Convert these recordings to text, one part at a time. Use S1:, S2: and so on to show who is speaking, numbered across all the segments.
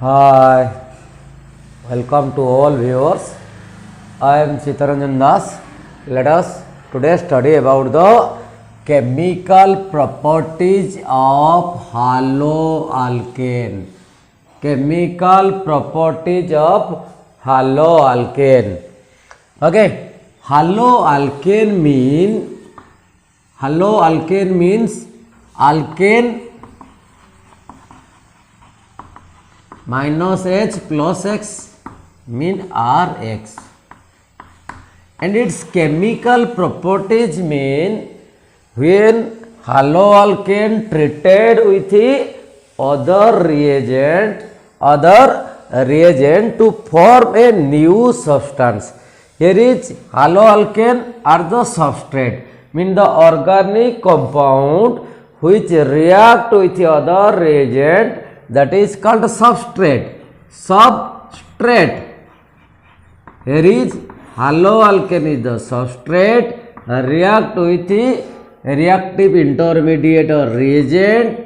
S1: Hi, welcome to all viewers. I am Chitaranjan Das. Let us today study about the chemical properties of haloalkane. Chemical properties of haloalkane. Okay, haloalkane means alkane minus H plus X mean Rx, and its chemical properties mean when haloalkane treated with the other reagent to form a new substance. Here is haloalkane are the substrate, mean the organic compound which react with the other reagent, that is called substrate. Here is haloalkane is the substrate, react with the reactive intermediate or reagent,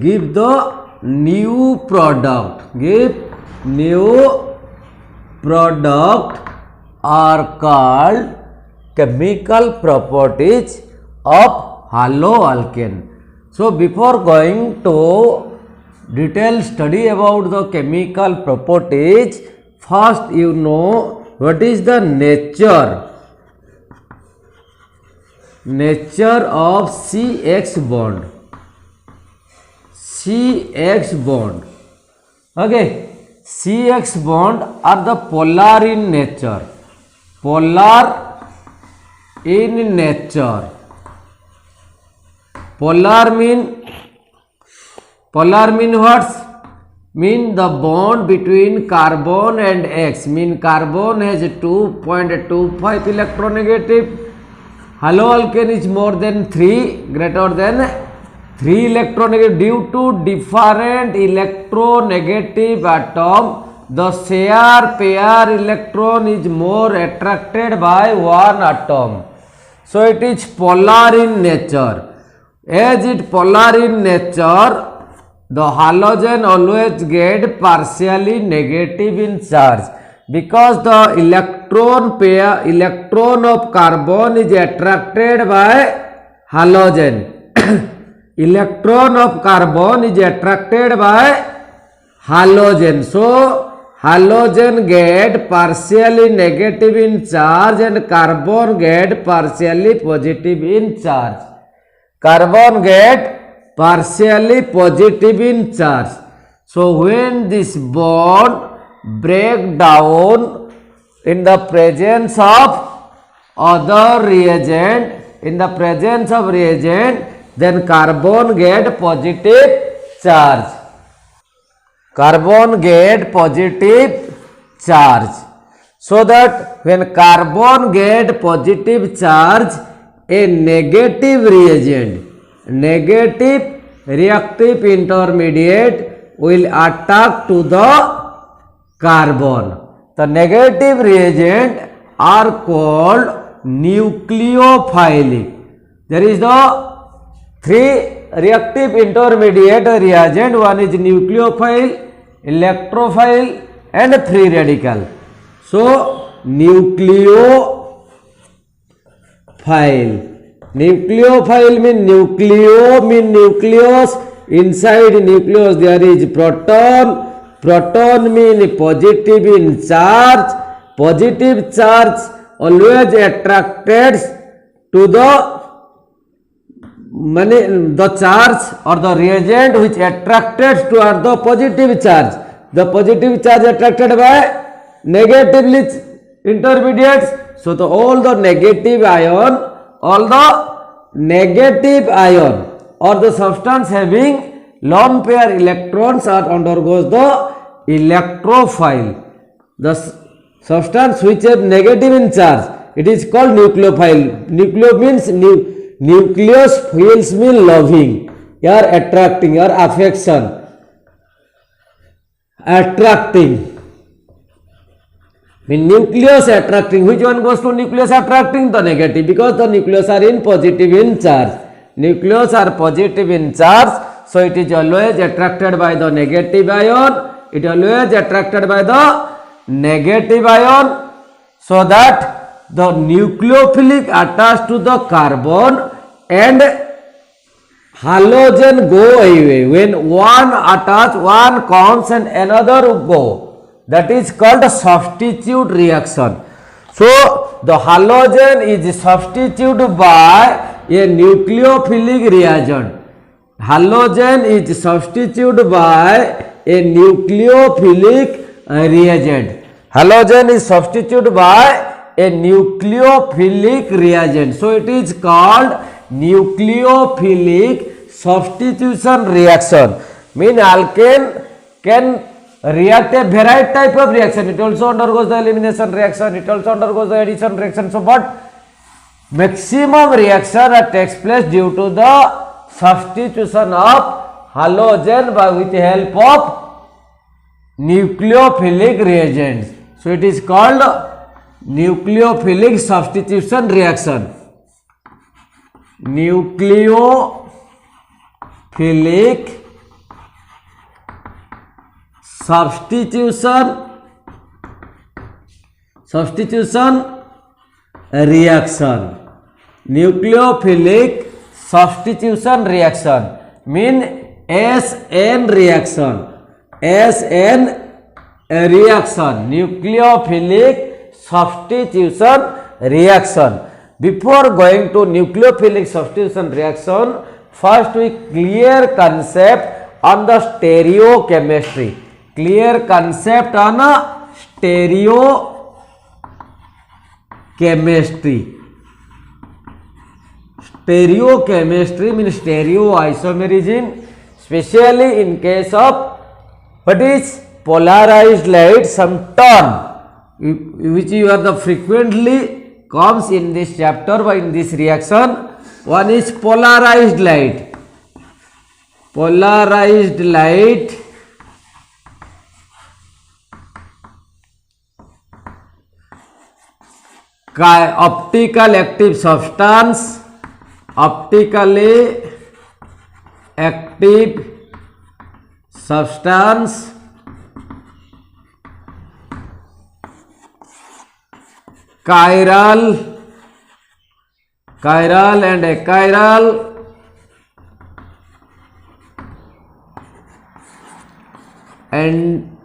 S1: give the new product. Are called chemical properties of haloalkane. So before going to detailed study about the chemical properties, first you know what is the nature of CX bond. Okay, CX bond are the polar in nature. Polar mean what? Mean the bond between carbon and X. Mean carbon has 2.25 electronegative. Haloalkane is more than 3, greater than 3 electronegative. Due to different electronegative atom, the share pair electron is more attracted by one atom. So it is polar in nature. As it polar in nature, the halogen always get partially negative in charge, because the electron of carbon is attracted by halogen. Electron of carbon is attracted by halogen. So halogen get partially negative in charge and carbon get partially positive in charge. Carbon get partially positive in charge. So when this bond break down in the presence of other reagent, then carbon get positive charge. So that when carbon get positive charge, a negative reactive intermediate will attack to the carbon. The negative reagent are called nucleophilic. There is the 3 reactive intermediate reagent. One is nucleophile, electrophile and free radical. So Nucleophile mean nucleus. Inside nucleus there is proton. Proton mean positive in charge. Positive charge always attracted to the charge or the reagent which attracted to the positive charge. The positive charge attracted by negatively intermediates. So all the negative ion or the substance having lone pair electrons undergoes the electrophile. The substance which is negative in charge, it is called nucleophile. Nucleo means nucleus, phils mean loving, or attracting, or affection. Attracting. Mean nucleus attracting. Which one goes to nucleus attracting? The negative, because the nucleus are in positive in charge. Nucleus are positive in charge, So it is always attracted by the negative ion. It always attracted by the negative ion, so that the nucleophilic attached to the carbon and halogen go away. When one attach, one comes and another go. That is called a substitute reaction. So the halogen is substituted by a nucleophilic reagent. Halogen is substituted by a nucleophilic reagent. Halogen is substituted by a nucleophilic reagent. So it is called nucleophilic substitution reaction. Mean alkane can react a variety type of reaction. It also undergoes the elimination reaction. It also undergoes the addition reaction. So but maximum reaction takes place due to the substitution of halogen with the help of nucleophilic reagents. So it is called nucleophilic substitution reaction. Nucleophilic substitution reaction. Nucleophilic substitution reaction mean SN reaction. SN reaction, nucleophilic substitution reaction. Before going to nucleophilic substitution reaction, first we clear concept on the stereochemistry. Clear concept on stereochemistry. Stereochemistry means stereoisomerism, especially in case of what is polarized light, some term which you are the frequently comes in this chapter by in this reaction. One is polarized light. Polarized light optical active substance. Optically active substance chiral and achiral and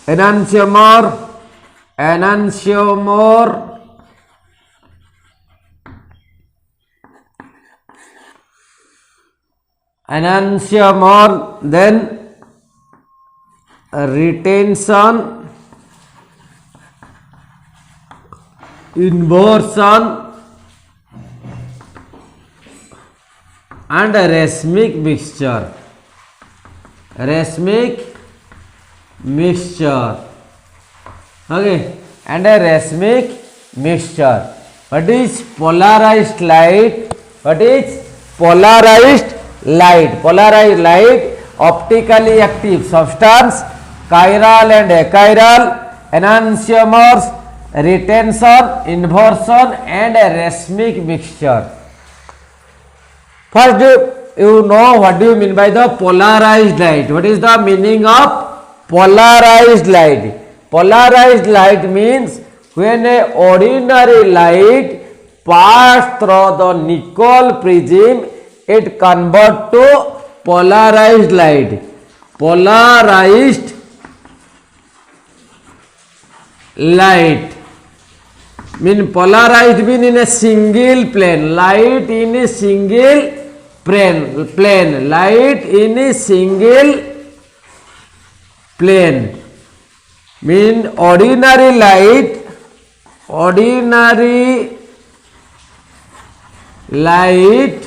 S1: enantiomer then retention, inversion and racemic mixture. Okay, and a racemic mixture. What is polarized light? What is polarized light? Polarized light, optically active substance, chiral and achiral, enantiomers, retention, inversion and a racemic mixture. First, you know what do you mean by the polarized light. What is the meaning of polarized light? Polarized light means when a ordinary light pass through the nickel prism, it convert to polarized light. Polarized light mean polarized mean in a single plane. Light in a single plane. Light in a single plane. Mean ordinary light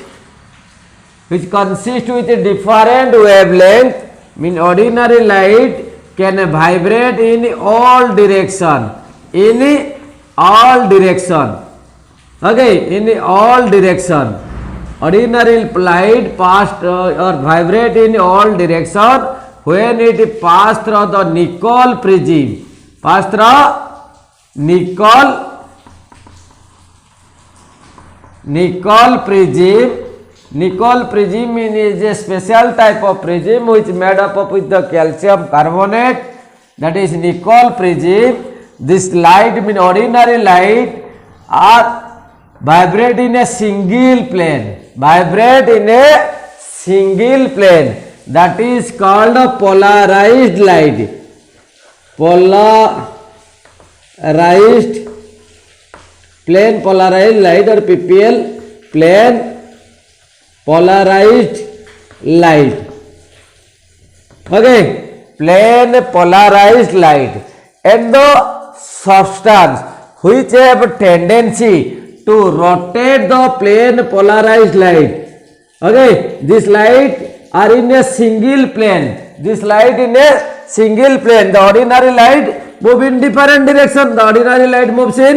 S1: which consists with a different wavelength, mean ordinary light can vibrate in all direction. Okay, in all direction. Ordinary light passed or vibrate in all direction when it pass through the nickel prism. Pass through nickel prism, Nickel prism is a special type of prism which made up with the calcium carbonate, that is nickel prism. This light mean ordinary light are vibrate in a single plane, vibrate in a single plane, that is called a polarized light. Polarized plane, polarized light or PPL, plane polarized light. Okay, plane polarized light. And the substance which have tendency to rotate the plane polarized light. Okay, this light are in a single plane. This light in a single plane. The ordinary light move in different direction. The ordinary light moves in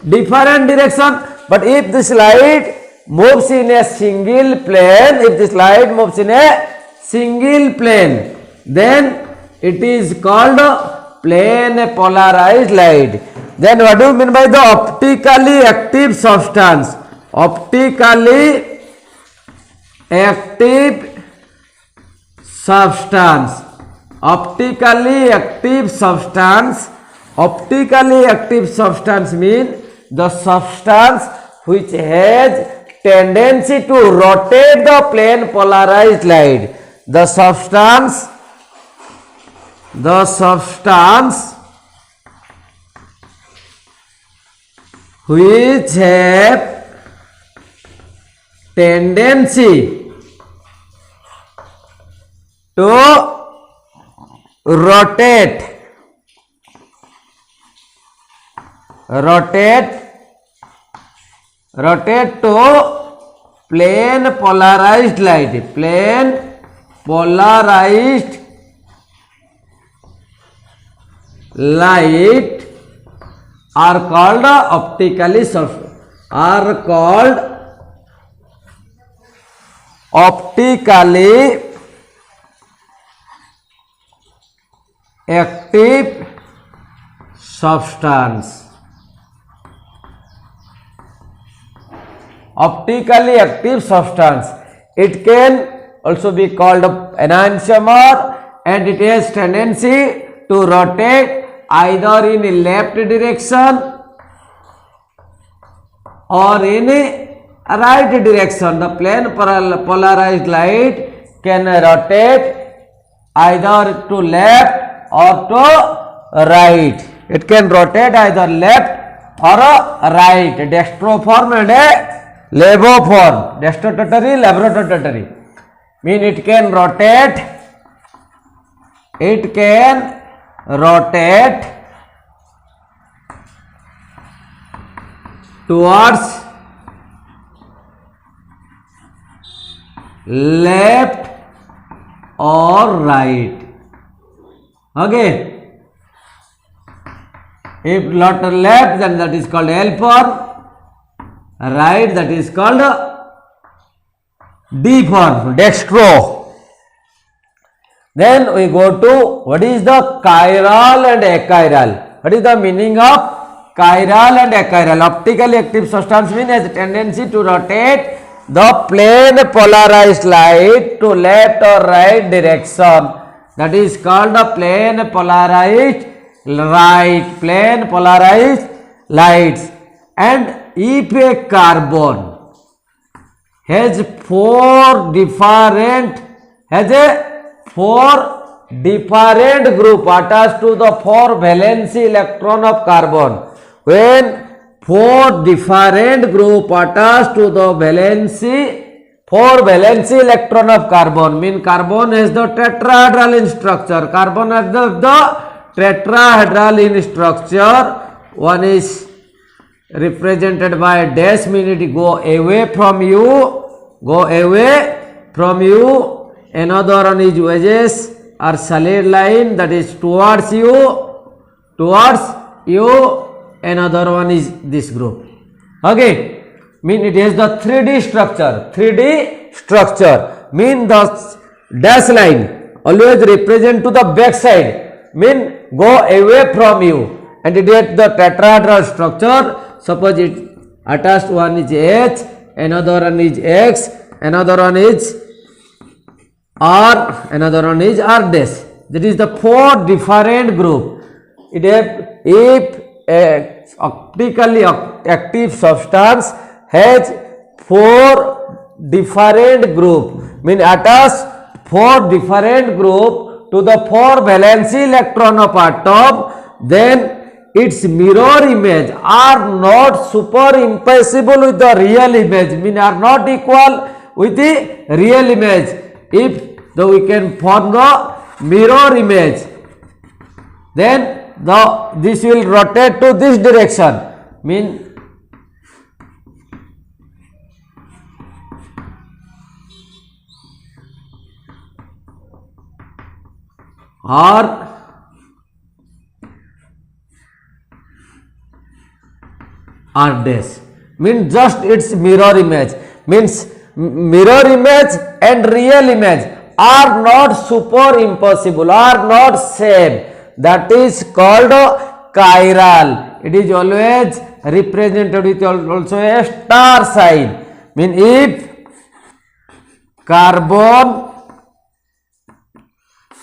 S1: different direction. But if this light moves in a single plane, if this light moves in a single plane, then it is called plane polarized light. Then what do you mean by the optically active substance? Optically active substance. Optically active substance. Optically active substance means the substance which has tendency to rotate the plane polarized light. The substance which have tendency to rotate to plane polarized light. Plane polarized light are called optically active substance. Optically active substance. It can also be called enantiomer, and it has tendency to rotate either in left direction or in right direction. The plane polarized light can rotate either to left or to right. It can rotate either left or right, dextroform and levoform, dextrorotatory, levorotatory. Mean it can rotate towards left or right. Okay. If not left, then that is called L form. Right, that is called D form, dextro. Then we go to what is the chiral and achiral. What is the meaning of chiral and achiral? Optically active substance means has a tendency to rotate the plane polarized light to left or right direction. That is called the plane polarized light. Plane polarized lights. And if a carbon has four different group attached to the 4 valency electron of carbon, when 4 different group attached to the 4 valency electron of carbon, mean carbon has the tetrahedral in structure. Carbon has the tetrahedral in structure. One is represented by dash, mean it go away from you. Another one is wedges or solid line, that is towards you. Another one is this group. Okay, mean it has the 3D structure. Mean the dash line always represent to the back side, mean go away from you, and it has the tetrahedral structure. Suppose it attached one is H, another one is X, another one is R, another one is R dash. That is the four different group. It have, if a optically active substance has four different group, mean attach four different group to the four valency electron of atom, then its mirror image are not superimposable with the real image, mean are not equal with the real image. If we can form the mirror image, then this will rotate to this direction, mean R dash, means just its mirror image, means mirror image and real image are not superimposable, are not same. That is called chiral. It is always represented with also a star sign. Mean if carbon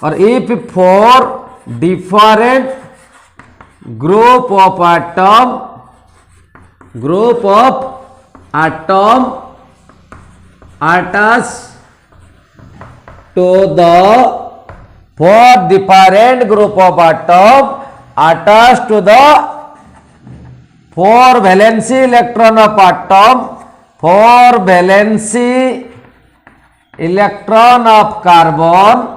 S1: or if four different group of atom attached to the four different group of atom attached to the four valency electron of atom, four valency electron of carbon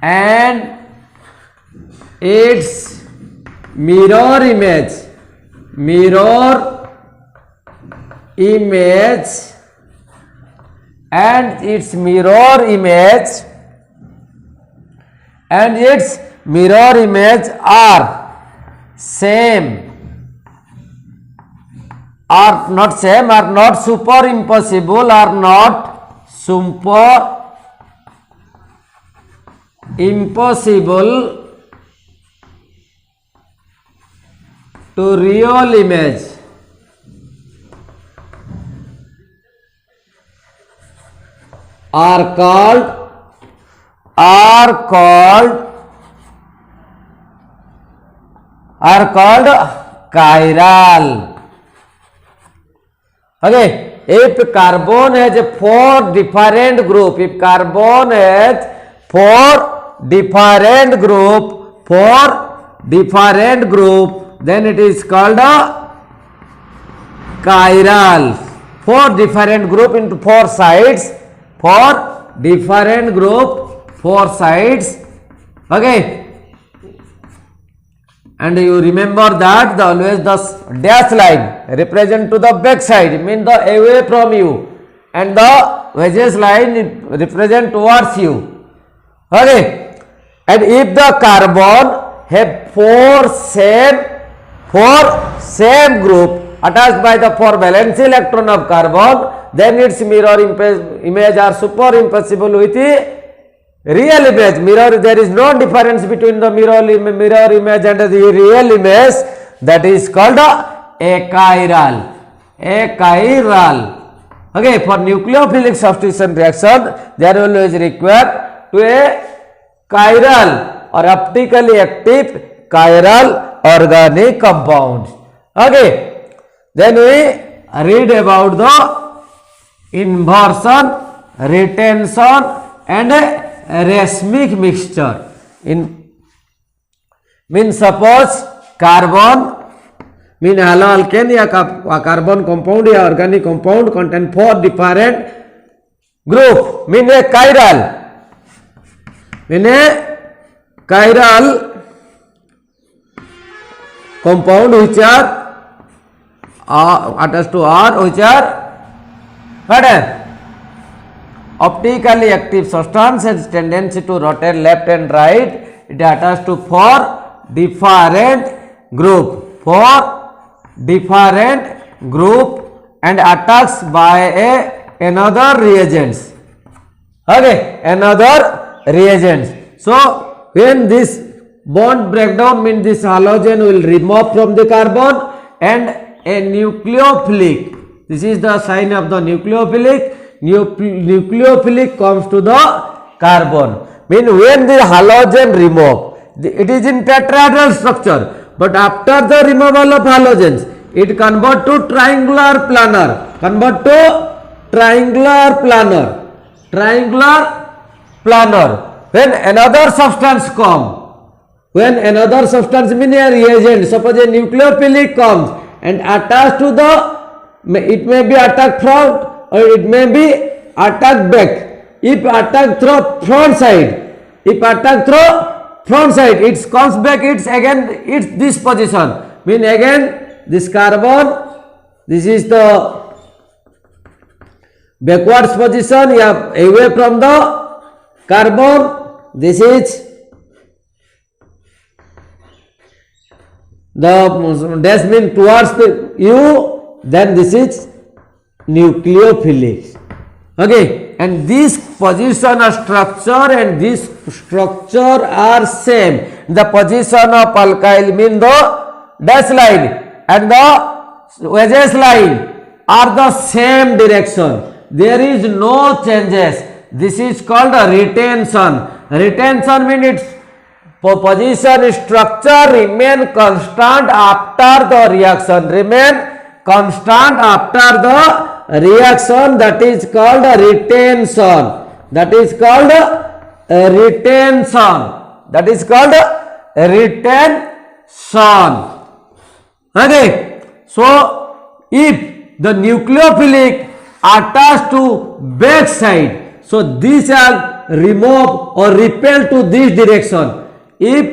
S1: and its mirror image and its mirror image are same, are not superimposable, are not impossible to real image. Are called chiral. Okay, if carbon has four different group, then it is called a chiral. Four different group into four sides. Okay, and you remember that always the dash line represent to the back side, mean the away from you, and the wedges line represent towards you. Okay, and if the carbon have four same group attached by the four valency electron of carbon, then its mirror image are superimposable with the real image. There is no difference between the mirror image and the real image. That is called a chiral. Okay, for nucleophilic substitution reaction, there will always require to a chiral or optically active chiral organic compound. Okay, then we read about the inversion, retention and racemic mixture. Mean suppose carbon, mean haloalkane या carbon compound या organic compound contain four different group, mean a chiral compound which are attached to R, which are optically active substance has tendency to rotate left and right. It attached to four different group and attached by another reagents. Okay, another reagents. So when this bond breakdown, means this halogen will remove from the carbon and a nucleophilic, This is the sign of the nucleophilic. Nucleophilic comes to the carbon. Mean when the halogen remove, it is in tetrahedral structure, but after the removal of halogens, it convert to triangular planar. Convert to triangular planar. Triangular planar. When another substance come, when another substance mean a reagent, suppose a nucleophilic comes and attached to the, it may be attacked front or it may be attacked back. If attacked through front side, it comes back, it's again, it's this position. Mean again this carbon, this is the backwards position, yeah, away from the carbon. This is the dash mean towards the U, then this is nucleophilic. Okay, and this position of structure and this structure are same. The position of alkyl mean the dash line and the wedges line are the same direction. There is no changes. This is called a retention. Retention means its position structure remain constant after the reaction. Remain constant after the reaction, that is called a retention. That is called a retention. That is called a retention. Okay. So if the nucleophilic attached to back side, so these are removed or repelled to this direction. If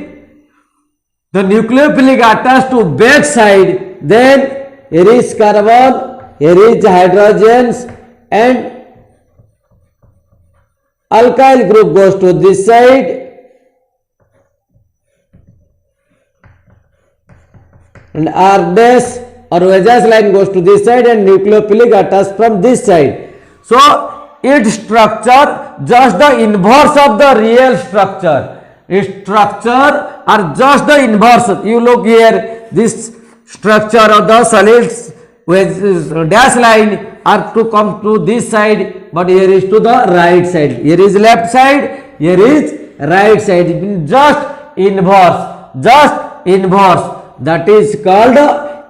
S1: the nucleophilic attached to back side, then here is carbon, here is hydrogens, and alkyl group goes to this side and R dash or wedges line goes to this side and nucleophilic attached from this side. So its structure just the inverse of the real structure. Its structure are just the inverse. You look here, this structure of the solids with dash line are to come to this side, but here is to the right side. Here is left side, here is right side. Just inverse, just inverse. That is called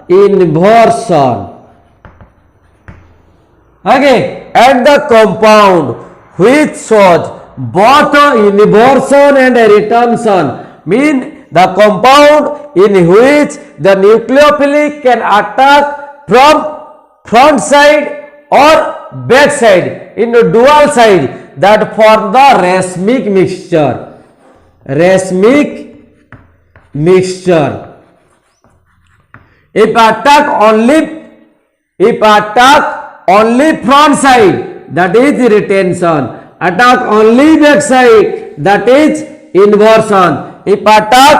S1: inversion. Okay, and the compound which shows both inversion and retention mean the compound in which the nucleophilic can attack from front side or back side in the dual side, that form the racemic mixture. Racemic mixture. If attack only front side, that is retention. Attack only back side, that is inversion. If attack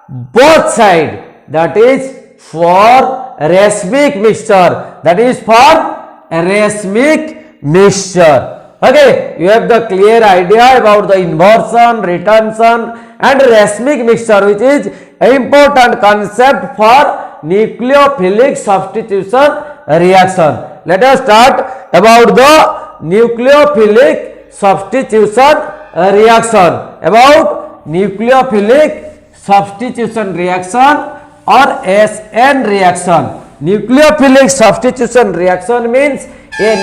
S1: both side, that is for racemic mixture. That is for racemic mixture. Okay, you have the clear idea about the inversion, retention and racemic mixture, which is an important concept for nucleophilic substitution reaction. Let us start about the nucleophilic substitution reaction. About nucleophilic substitution reaction or SN reaction. Nucleophilic substitution reaction means a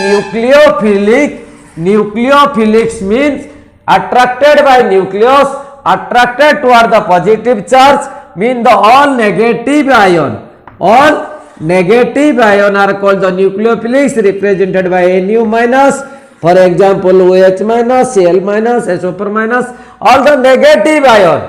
S1: nucleophilics means attracted by nucleus, attracted toward the positive charge, mean the all negative ion. All negative ion are called the nucleophilics, represented by Nu minus. For example, OH minus, Cl minus, SO4 minus, all the negative ion.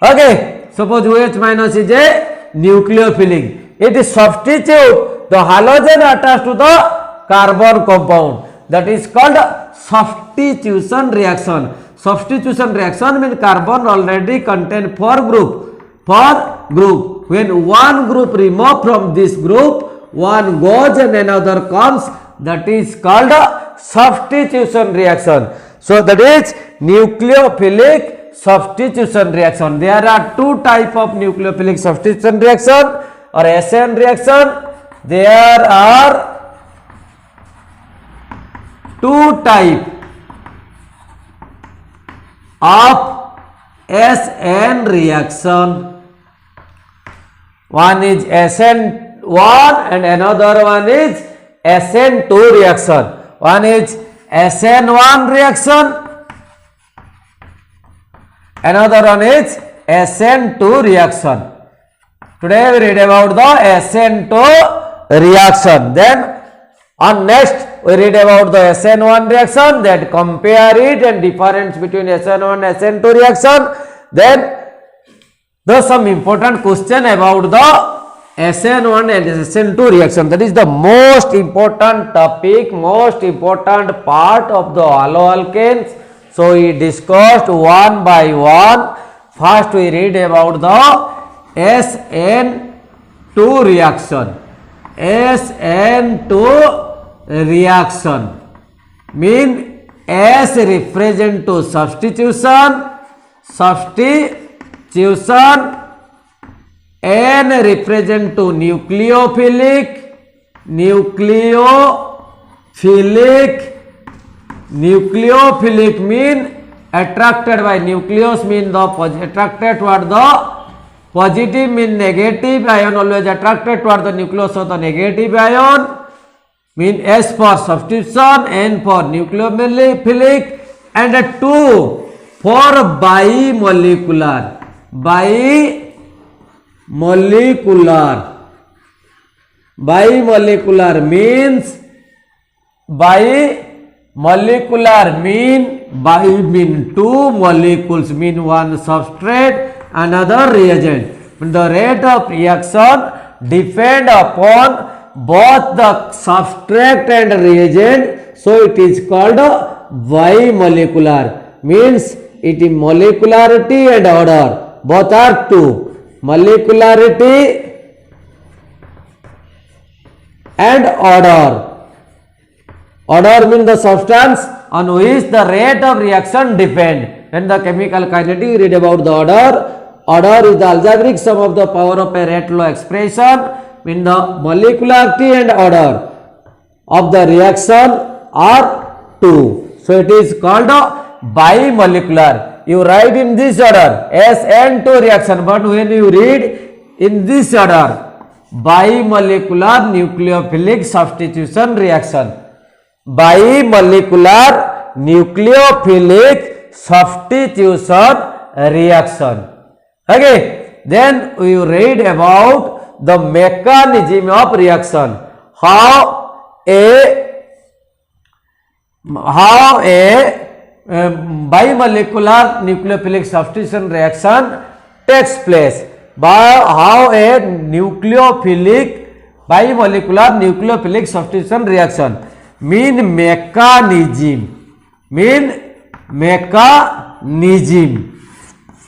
S1: Okay, suppose OH minus is a nucleophilic. It is substitute the halogen attached to the carbon compound. That is called substitution reaction. Substitution reaction means carbon already contain 4 group. When one group remove from this group, one goes and another comes. That is called substitution reaction. So that is nucleophilic substitution reaction. There are two type of nucleophilic substitution reaction or SN reaction. There are two type of SN reaction. One is SN1 and another one is SN2 reaction. One is SN1 reaction, another one is SN2 reaction. Today we read about the SN2 reaction. Then on next we read about the SN1 reaction, that compare it and difference between SN1 and SN2 reaction. Then there some important question about the SN1 and SN2 reaction. That is the most important topic, most important part of the haloalkanes. So we discussed one by one. First we read about the SN2 reaction. SN2 reaction mean S represent to substitution, N represent to nucleophilic mean attracted by nucleus, mean the attracted toward the positive, mean negative ion always attracted toward the nucleus of the negative ion, mean S for substitution, N for nucleophilic, and 2 for bimolecular. Bimolecular means bi mean two molecules, mean one substrate, another reagent. The rate of reaction depend upon both the substrate and reagent, so it is called bimolecular. Means it is molecularity and order, both are two. Molecularity and order. Order means the substance on which the rate of reaction depend. When the chemical kinetic, you read about the order. Order is the algebraic sum of the power of a rate law expression. Mean the molecularity and order of the reaction are two. So it is called bimolecular. You write in this order SN2 reaction, but when you read in this order bimolecular nucleophilic substitution reaction, bimolecular nucleophilic substitution reaction. Okay, then we read about the mechanism of reaction, how a bimolecular nucleophilic substitution reaction takes place, by how a bimolecular nucleophilic substitution reaction, mean mechanism.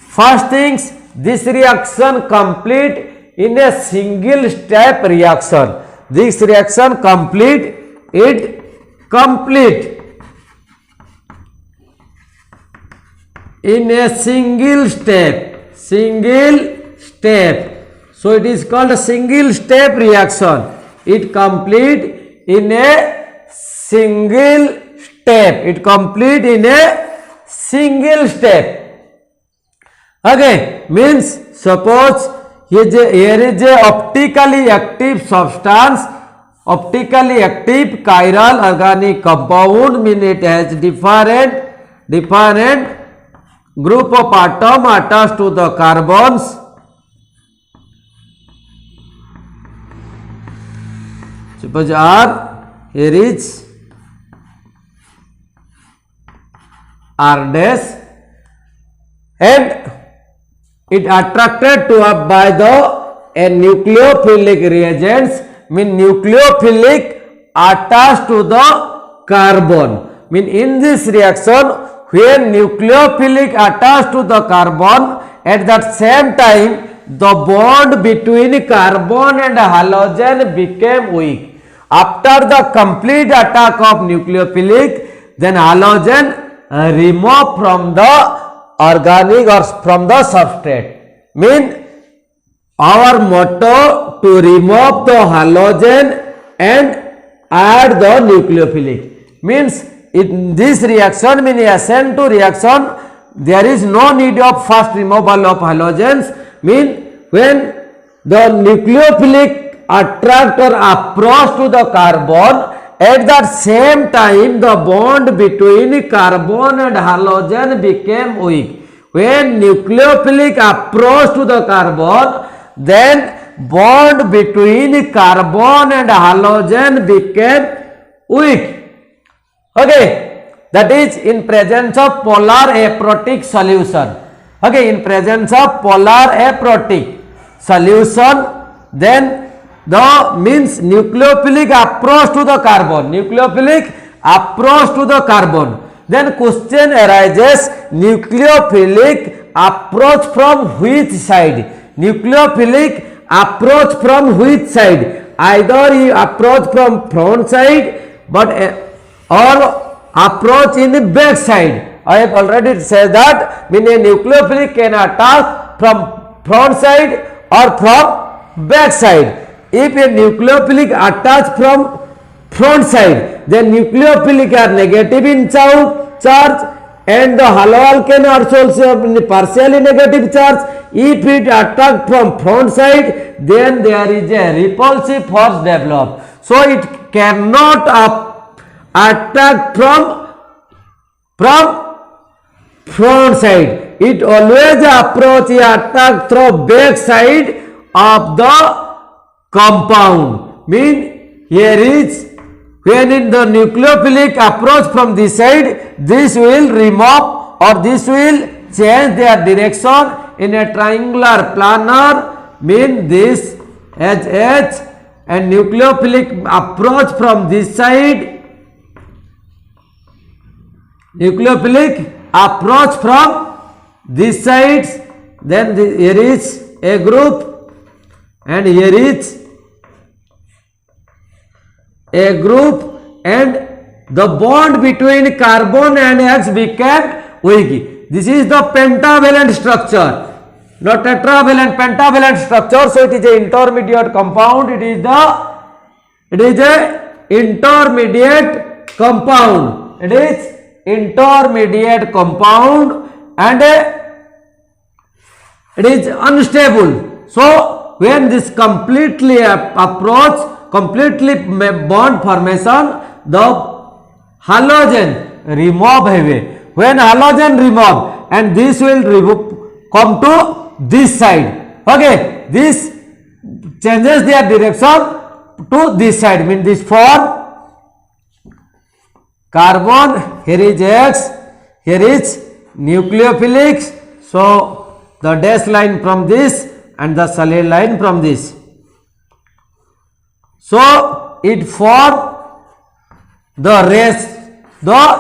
S1: First things, this reaction complete in a single step reaction. This reaction complete in a single step. So it is called a single step reaction. It complete in a single step. Okay, means suppose here is a optically active substance, optically active chiral organic compound, mean it has different group of atom attached to the carbons. Suppose R, here is R dash, and it attracted to up by the nucleophilic reagents, mean nucleophilic attached to the carbon. Mean in this reaction, when nucleophilic attached to the carbon, at that same time the bond between carbon and halogen became weak. After the complete attack of nucleophilic, then halogen removed from the organic or from the substrate. Mean our motto to remove the halogen and add the nucleophilic. Means in this reaction mean SN2 reaction, there is no need of fast removal of halogens, mean when the nucleophilic attractor approach to the carbon, at that same time the bond between carbon and halogen became weak. When nucleophilic approach to the carbon, then bond between carbon and halogen became weak. Okay, that is in presence of polar aprotic solution. Okay, in presence of polar aprotic solution, then the means nucleophilic approach to the carbon, nucleophilic approach to the carbon. Then question arises, nucleophilic approach from which side? Nucleophilic approach from which side? Either he approach from front side, but or approach in the back side. I have already said that mean a nucleophilic can attack from front side or from back side. If a nucleophilic attach from front side, then nucleophilic are negative in charge and the haloalkane are also partially negative charge. If it attack from front side, then there is a repulsive force developed. So it cannot attack from front side. It always approach attack through back side of the compound. Mean here is when in the nucleophilic approach from this side, this will remove or this will change their direction in a triangular planar, mean this H and nucleophilic approach from this side, nucleophilic approach from this side, then here is a group and here is a group and the bond between carbon and X became weak. This is the pentavalent structure, not tetravalent, pentavalent structure. So it is a intermediate compound. It is a intermediate compound. It is intermediate compound and it is unstable. So when this completely approach, completely bond formation, the halogen remove away. When halogen remove and this will come to this side. Okay, this changes their direction to this side, mean this form carbon, here is X, here is nucleophilics. So the dash line from this and the solid line from this. So it form the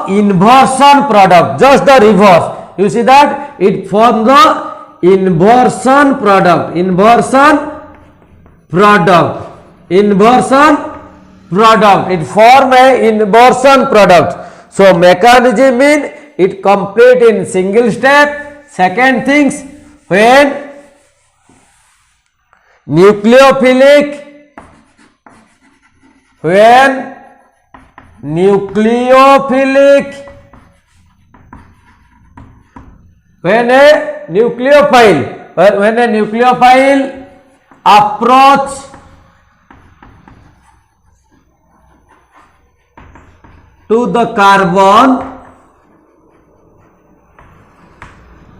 S1: inversion product, just the reverse. You see that it form the inversion product, it form a inversion product. So mechanism mean it complete in single step. Second things, when nucleophilic when a nucleophile approach to the carbon,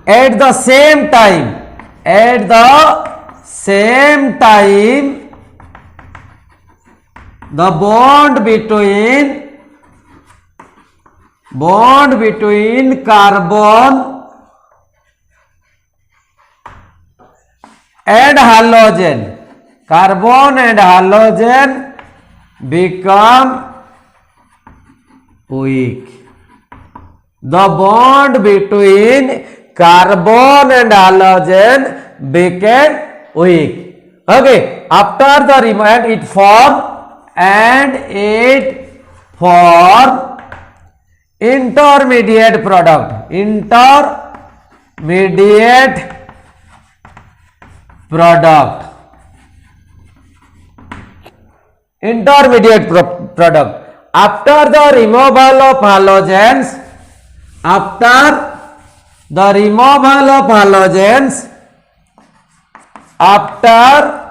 S1: at the same time the bond between carbon and halogen become weak. The bond between carbon and halogen became weak. Okay, after the removal it form intermediate product, after the removal of halogens, after the removal of halogens, after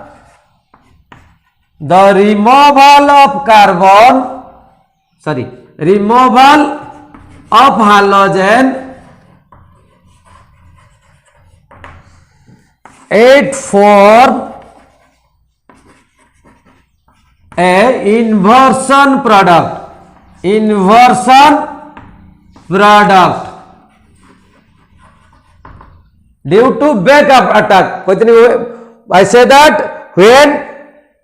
S1: the removal of carbon, sorry, removal of halogen, it form a inversion product, inversion product due to backup attack. I say that when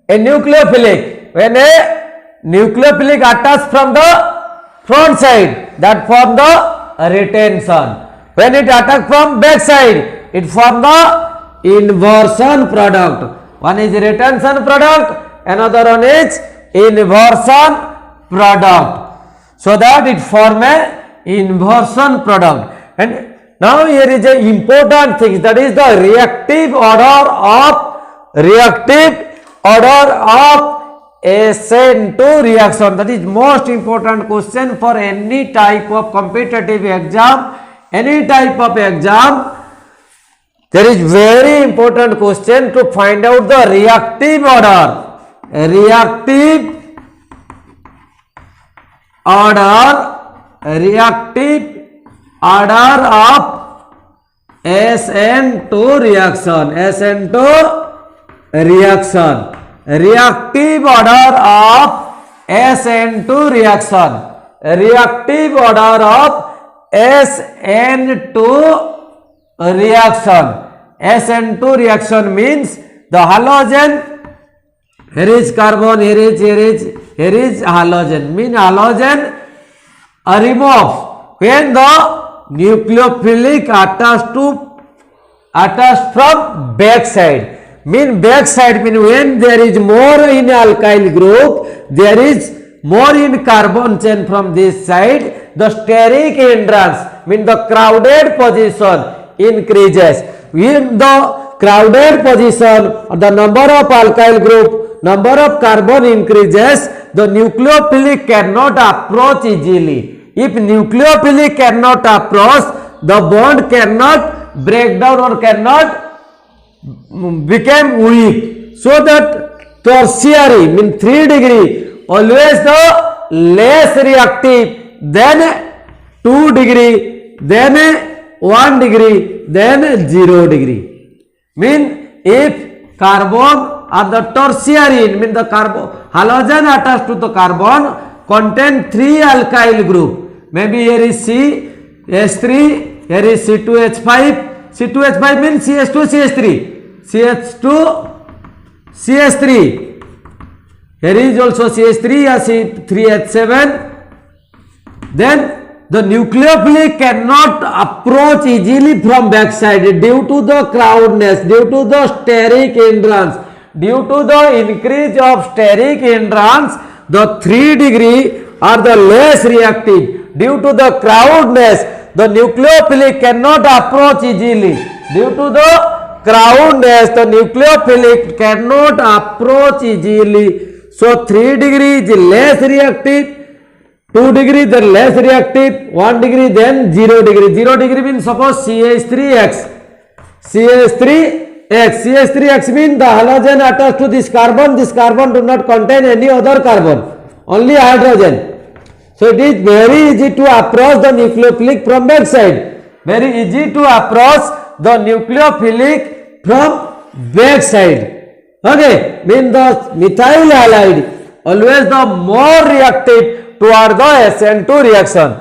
S1: a nucleophilic attacks from the front side, that form the retention. When it attacks from back side, it form the inversion product. One is retention product, another one is inversion product. So that it form a inversion product. And now here is a important thing, that is the reactive order of SN2 reaction. That is most important question for any type of competitive exam, any type of exam. There is very important question to find out the reactive order. Reactive order of SN2 reaction. SN2 reaction. Reactive order of SN2 reaction. Reactive order of SN2 reaction. SN2 reaction means the halogen, here is carbon, here is halogen, mean halogen removes when the nucleophilic attached from back side. Mean back side mean when there is more in alkyl group, there is more in carbon chain from this side, the steric hindrance mean the crowded position increases. In the crowded position, the number of alkyl group, number of carbon increases, the nucleophilic cannot approach easily. If nucleophilic cannot approach, the bond cannot break down or cannot become weak. So that tertiary mean 3 degree always the less reactive, then 2 degree, then 1 degree, then 0 degree. Mean if carbon or the tertiary mean the carbon halogen attached to the carbon contain 3 alkyl group. Maybe here is CH3, here is C2H5. C2H5 means CH2CH3. CH2CH3. Here is also CH3 or C3H7. Then the nucleophilic cannot approach easily from backside due to the crowdedness, due to the steric hindrance. Due to the increase of steric hindrance, the 3 degree are the less reactive. Due to the crowdedness, the nucleophilic cannot approach easily. Due to the crowdedness, the nucleophilic cannot approach easily. So 3 degree is less reactive. 2 degree then less reactive, 1 degree then 0 degree. 0 degree means suppose CH3X. CH3X means the halogen attached to this carbon do not contain any other carbon, only hydrogen. So it is very easy to approach the nucleophilic from back side. Very easy to approach the nucleophilic from back side. Okay, mean the methyl halide always the more reactive toward the SN2 reaction.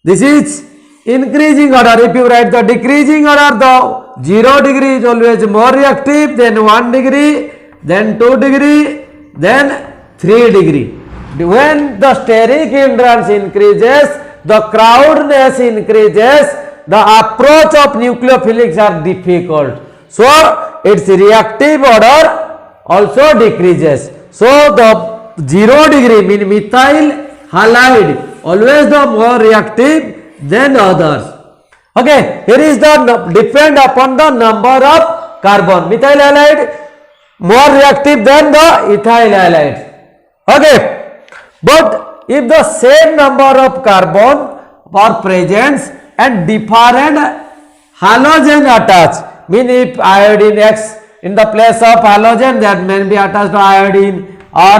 S1: This is increasing order. If you write the decreasing order, the 0 degree is always more reactive, then 1 degree, then 2 degree, then 3 degree. When the steric hindrance increases, the crowdedness increases, the approach of nucleophilics are difficult. So its reactive order also decreases. So the 0 degree mean methyl halide always the more reactive than others. Okay, here is the depend upon the number of carbon. Methyl halide more reactive than the ethyl halide. Okay, but if the same number of carbon are present and different halogen attached, mean if iodine X in the place of halogen, that may be attached to iodine or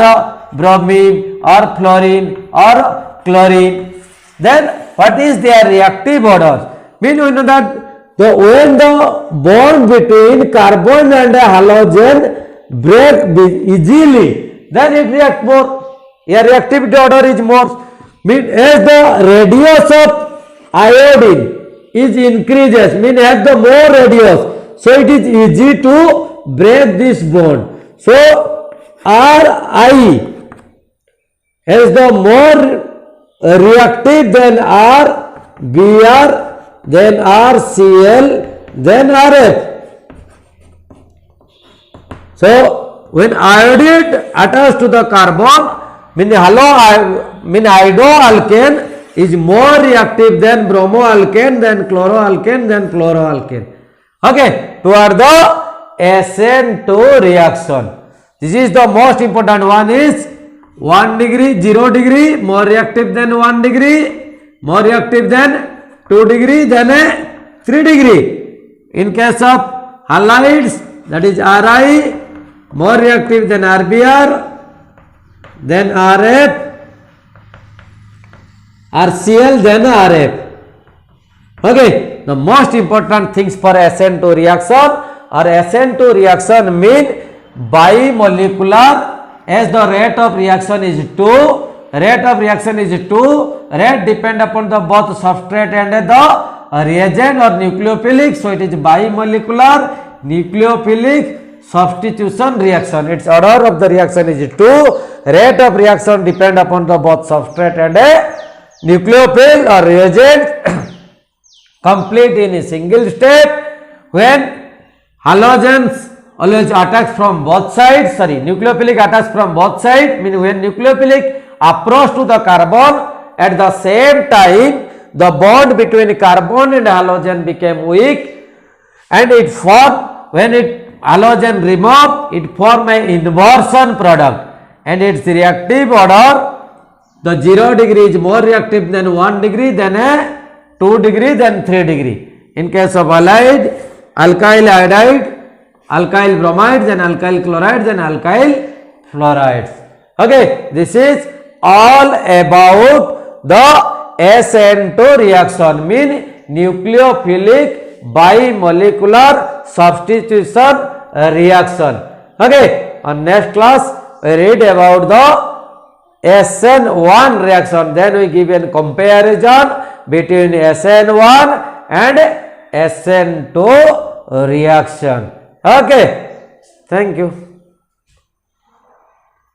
S1: bromine or fluorine or chlorine, then what is their reactive order? Mean we know that when the bond between carbon and halogen break easily, then it react more. Here reactivity order is more. Mean as the radius of iodine is increases, mean as the more radius, so it is easy to break this bond. So Ri as the more reactive than R, Br, then RCl, then Rf. So when iodide attached to the carbon, mean iodoalkane is more reactive than bromoalkane, then chloroalkane, then fluoroalkane. Okay, toward the SN2 reaction. This is the most important one is 1 degree, 0 degree, more reactive than 1 degree, more reactive than 2 degree, then 3 degree. In case of halides, that is Ri, more reactive than Rbr, then Rf, RCl, then Rf. Okay, the most important things for SN2 reaction or SN2 reaction mean bimolecular as the rate of reaction is 2, rate of reaction is 2, rate depend upon the both substrate and the reagent or nucleophilic, so it is bimolecular nucleophilic substitution reaction. Its order of the reaction is 2, rate of reaction depend upon the both substrate and nucleophile or reagent complete in a single step. When halogens always attacks from both sides, nucleophilic attacks from both sides, mean when nucleophilic approach to the carbon, at the same time the bond between carbon and halogen became weak and it formed, when it halogen removed, it form an inversion product and its reactive order, the 0 degree is more reactive than 1 degree, then a 2 degree, then 3 degree. In case of halide, alkyl iodide, alkyl bromide, then alkyl chloride, then alkyl fluorides. Okay, this is all about the SN2 reaction, mean nucleophilic bimolecular substitution reaction. Okay, on next class we read about the SN1 reaction, then we give a comparison between SN1 and SN2 reaction. Okay, thank you.